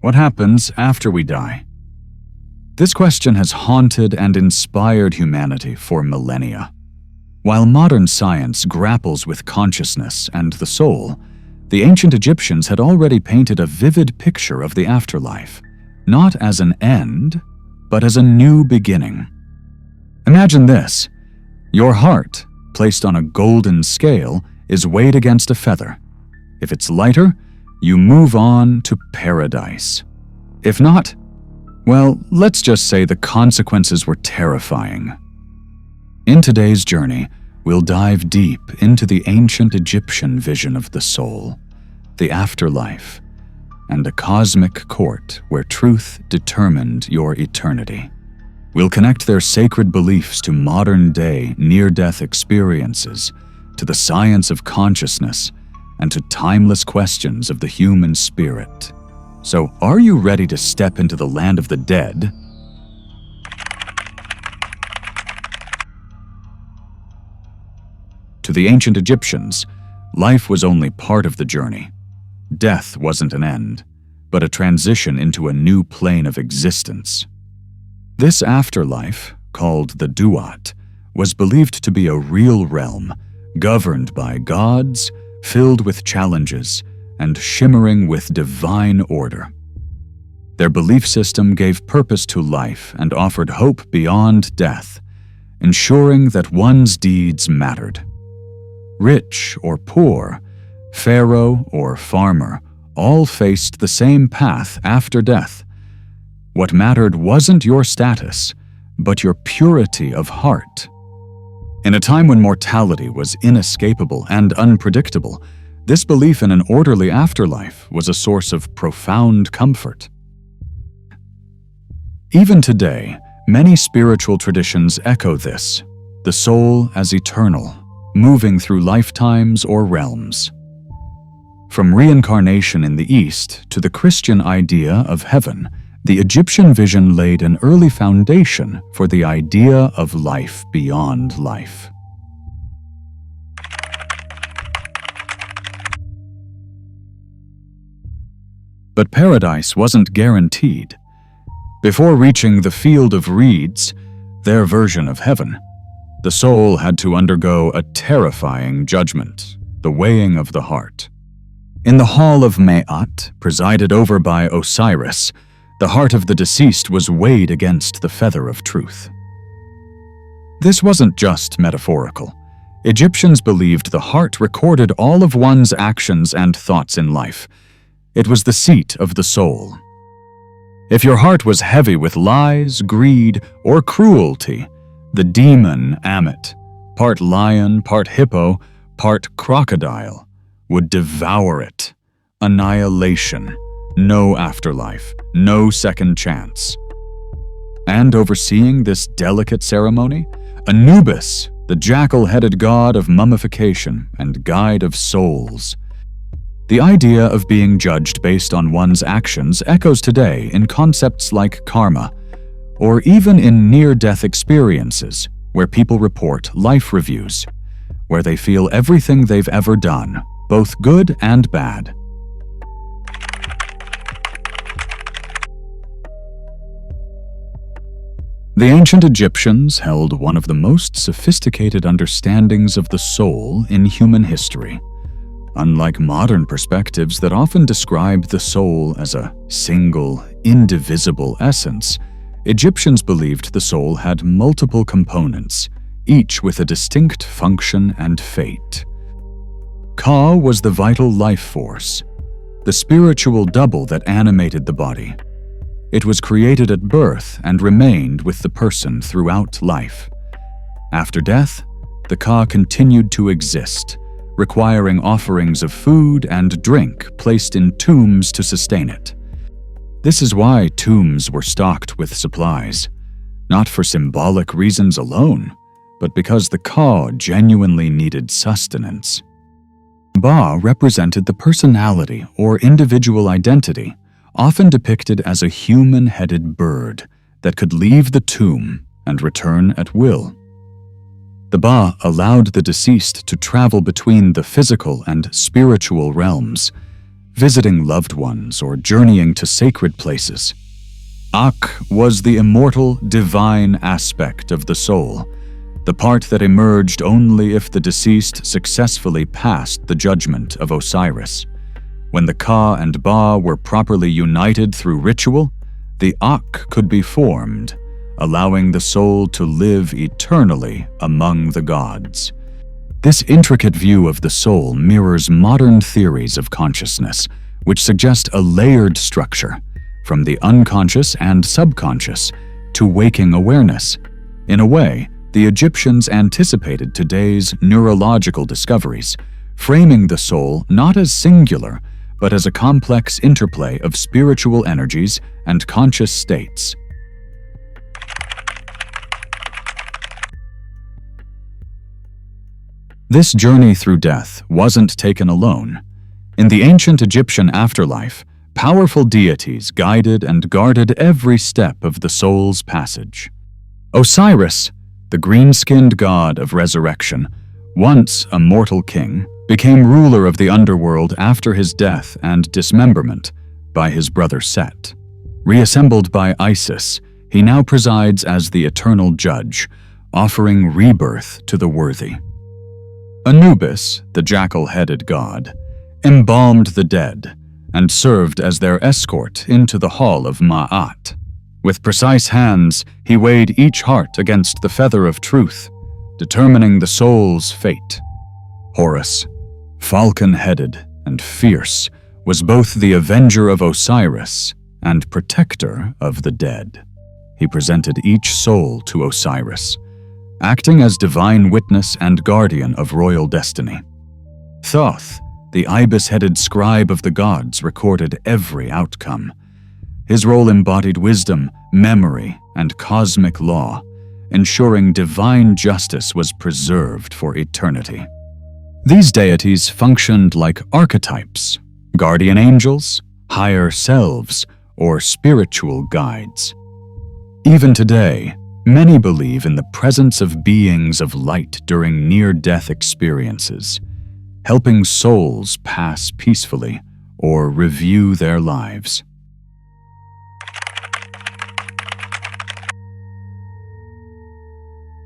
What happens after we die? This question has haunted and inspired humanity for millennia. While modern science grapples with consciousness and the soul, the ancient Egyptians had already painted a vivid picture of the afterlife, not as an end, but as a new beginning. Imagine this: your heart, placed on a golden scale, is weighed against a feather. If it's lighter, you move on to paradise. If not, well, let's just say the consequences were terrifying. In today's journey, we'll dive deep into the ancient Egyptian vision of the soul, the afterlife, and a cosmic court where truth determined your eternity. We'll connect their sacred beliefs to modern-day near-death experiences, to the science of consciousness, and to timeless questions of the human spirit. So, are you ready to step into the land of the dead? To the ancient Egyptians, life was only part of the journey. Death wasn't an end, but a transition into a new plane of existence. This afterlife, called the Duat, was believed to be a real realm, governed by gods, filled with challenges, and shimmering with divine order. Their belief system gave purpose to life and offered hope beyond death, ensuring that one's deeds mattered. Rich or poor, pharaoh or farmer, all faced the same path after death. What mattered wasn't your status, but your purity of heart. In a time when mortality was inescapable and unpredictable, this belief in an orderly afterlife was a source of profound comfort. Even today, many spiritual traditions echo this, the soul as eternal, moving through lifetimes or realms. From reincarnation in the East to the Christian idea of heaven, the Egyptian vision laid an early foundation for the idea of life beyond life. But paradise wasn't guaranteed. Before reaching the field of reeds, their version of heaven, the soul had to undergo a terrifying judgment, the weighing of the heart. In the hall of Ma'at, presided over by Osiris, the heart of the deceased was weighed against the feather of truth. This wasn't just metaphorical. Egyptians believed the heart recorded all of one's actions and thoughts in life. It was the seat of the soul. If your heart was heavy with lies, greed, or cruelty, the demon Ammit, part lion, part hippo, part crocodile, would devour it. Annihilation, no afterlife, no second chance. And overseeing this delicate ceremony, Anubis, the jackal-headed god of mummification and guide of souls. The idea of being judged based on one's actions echoes today in concepts like karma, or even in near-death experiences where people report life reviews, where they feel everything they've ever done, both good and bad. The ancient Egyptians held one of the most sophisticated understandings of the soul in human history. Unlike modern perspectives that often describe the soul as a single, indivisible essence, Egyptians believed the soul had multiple components, each with a distinct function and fate. Ka was the vital life force, the spiritual double that animated the body. It was created at birth and remained with the person throughout life. After death, the Ka continued to exist, requiring offerings of food and drink placed in tombs to sustain it. This is why tombs were stocked with supplies, not for symbolic reasons alone, but because the Ka genuinely needed sustenance. Ba represented the personality or individual identity, often depicted as a human-headed bird that could leave the tomb and return at will. The Ba allowed the deceased to travel between the physical and spiritual realms, visiting loved ones, or journeying to sacred places. Ak was the immortal, divine aspect of the soul, the part that emerged only if the deceased successfully passed the judgment of Osiris. When the Ka and Ba were properly united through ritual, the Ak could be formed, allowing the soul to live eternally among the gods. This intricate view of the soul mirrors modern theories of consciousness, which suggest a layered structure, from the unconscious and subconscious to waking awareness. In a way, the Egyptians anticipated today's neurological discoveries, framing the soul not as singular, but as a complex interplay of spiritual energies and conscious states. This journey through death wasn't taken alone. In the ancient Egyptian afterlife, powerful deities guided and guarded every step of the soul's passage. Osiris, the green-skinned god of resurrection, once a mortal king, became ruler of the underworld after his death and dismemberment by his brother Set. Reassembled by Isis, he now presides as the eternal judge, offering rebirth to the worthy. Anubis, the jackal-headed god, embalmed the dead and served as their escort into the hall of Ma'at. With precise hands, he weighed each heart against the feather of truth, determining the soul's fate. Horus, falcon-headed and fierce, was both the avenger of Osiris and protector of the dead. He presented each soul to Osiris, acting as divine witness and guardian of royal destiny. Thoth, the ibis-headed scribe of the gods, recorded every outcome. His role embodied wisdom, memory, and cosmic law, ensuring divine justice was preserved for eternity. These deities functioned like archetypes, guardian angels, higher selves, or spiritual guides. Even today, many believe in the presence of beings of light during near-death experiences, helping souls pass peacefully or review their lives.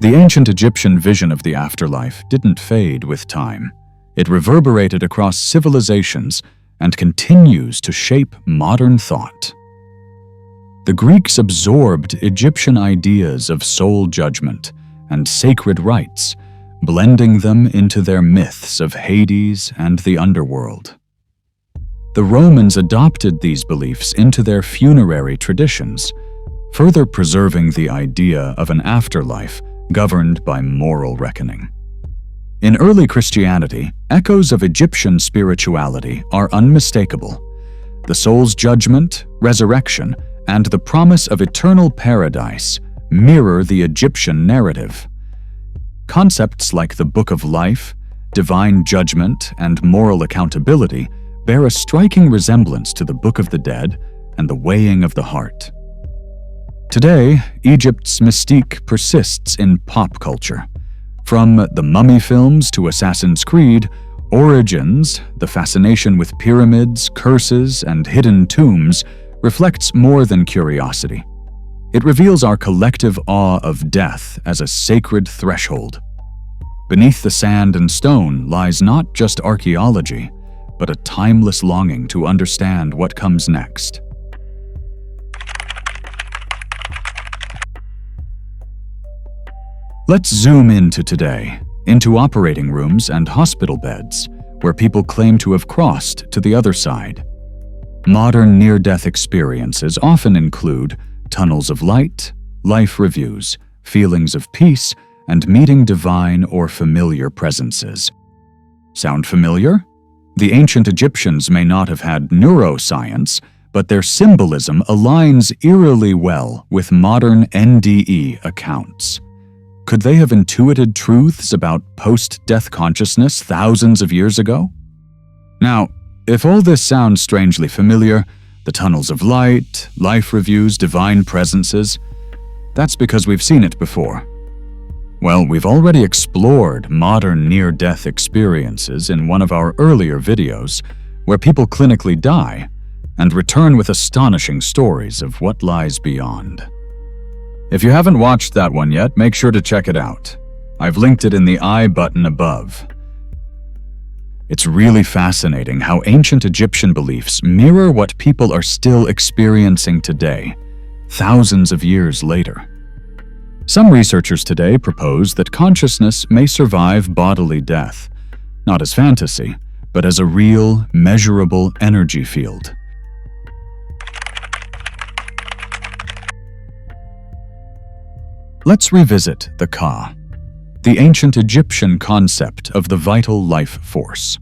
The ancient Egyptian vision of the afterlife didn't fade with time. It reverberated across civilizations and continues to shape modern thought. The Greeks absorbed Egyptian ideas of soul judgment and sacred rites, blending them into their myths of Hades and the underworld. The Romans adopted these beliefs into their funerary traditions, further preserving the idea of an afterlife governed by moral reckoning. In early Christianity, echoes of Egyptian spirituality are unmistakable. The soul's judgment, resurrection, and the promise of eternal paradise mirror the Egyptian narrative. Concepts like the Book of Life, divine judgment, and moral accountability bear a striking resemblance to the Book of the Dead and the weighing of the heart. Today, Egypt's mystique persists in pop culture. From the Mummy films to Assassin's Creed, Origins, the fascination with pyramids, curses, and hidden tombs reflects more than curiosity. It reveals our collective awe of death as a sacred threshold. Beneath the sand and stone lies not just archaeology, but a timeless longing to understand what comes next. Let's zoom into today, into operating rooms and hospital beds, where people claim to have crossed to the other side. Modern near-death experiences often include tunnels of light, life reviews, feelings of peace, and meeting divine or familiar presences. Sound familiar? The ancient Egyptians may not have had neuroscience, but their symbolism aligns eerily well with modern NDE accounts. Could they have intuited truths about post-death consciousness thousands of years ago? Now, if all this sounds strangely familiar, the tunnels of light, life reviews, divine presences, that's because we've seen it before. Well, we've already explored modern near-death experiences in one of our earlier videos, where people clinically die and return with astonishing stories of what lies beyond. If you haven't watched that one yet, make sure to check it out. I've linked it in the I button above. It's really fascinating how ancient Egyptian beliefs mirror what people are still experiencing today, thousands of years later. Some researchers today propose that consciousness may survive bodily death, not as fantasy, but as a real, measurable energy field. Let's revisit the Ka, the ancient Egyptian concept of the vital life force.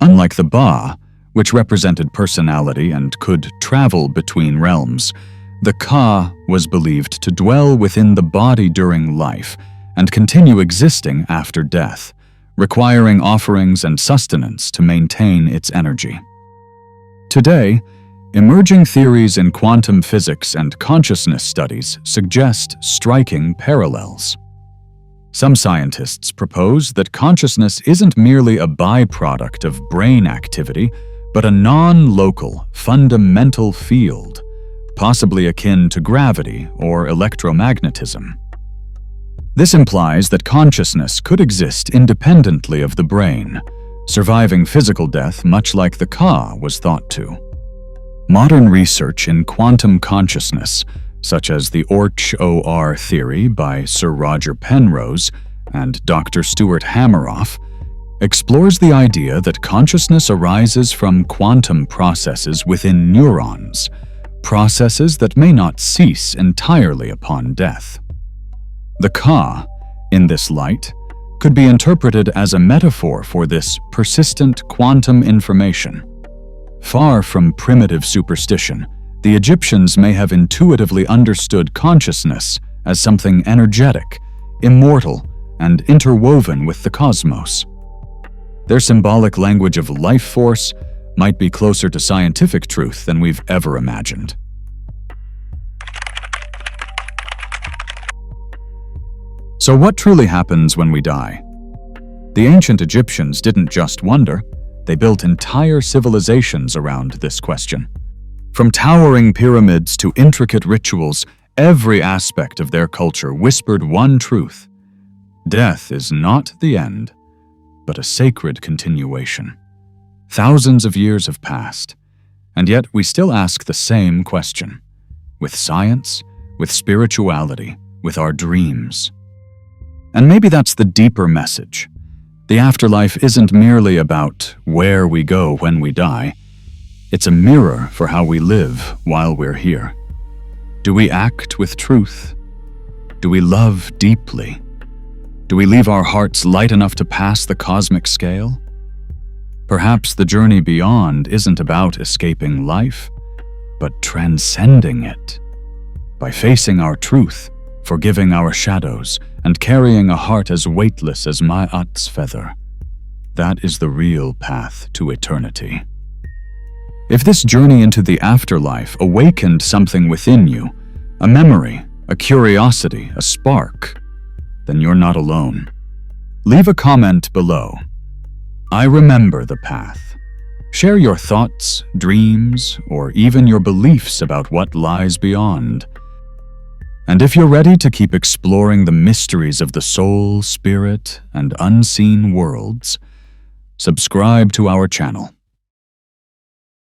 Unlike the Ba, which represented personality and could travel between realms, the Ka was believed to dwell within the body during life and continue existing after death, requiring offerings and sustenance to maintain its energy. Today, emerging theories in quantum physics and consciousness studies suggest striking parallels. Some scientists propose that consciousness isn't merely a byproduct of brain activity, but a non-local, fundamental field, possibly akin to gravity or electromagnetism. This implies that consciousness could exist independently of the brain, surviving physical death much like the Ka was thought to. Modern research in quantum consciousness, such as the OR theory by Sir Roger Penrose and Dr. Stuart Hameroff, explores the idea that consciousness arises from quantum processes within neurons, processes that may not cease entirely upon death. The Ka, in this light, could be interpreted as a metaphor for this persistent quantum information. Far from primitive superstition, the Egyptians may have intuitively understood consciousness as something energetic, immortal, and interwoven with the cosmos. Their symbolic language of life force might be closer to scientific truth than we've ever imagined. So what truly happens when we die? The ancient Egyptians didn't just wonder, they built entire civilizations around this question. From towering pyramids to intricate rituals, every aspect of their culture whispered one truth: death is not the end, but a sacred continuation. Thousands of years have passed, and yet we still ask the same question, with science, with spirituality, with our dreams. And maybe that's the deeper message. The afterlife isn't merely about where we go when we die. It's a mirror for how we live while we're here. Do we act with truth? Do we love deeply? Do we leave our hearts light enough to pass the cosmic scale? Perhaps the journey beyond isn't about escaping life, but transcending it. By facing our truth, forgiving our shadows, and carrying a heart as weightless as Ma'at's feather. That is the real path to eternity. If this journey into the afterlife awakened something within you, a memory, a curiosity, a spark, then you're not alone. Leave a comment below. I remember the path. Share your thoughts, dreams, or even your beliefs about what lies beyond. And if you're ready to keep exploring the mysteries of the soul, spirit, and unseen worlds, subscribe to our channel.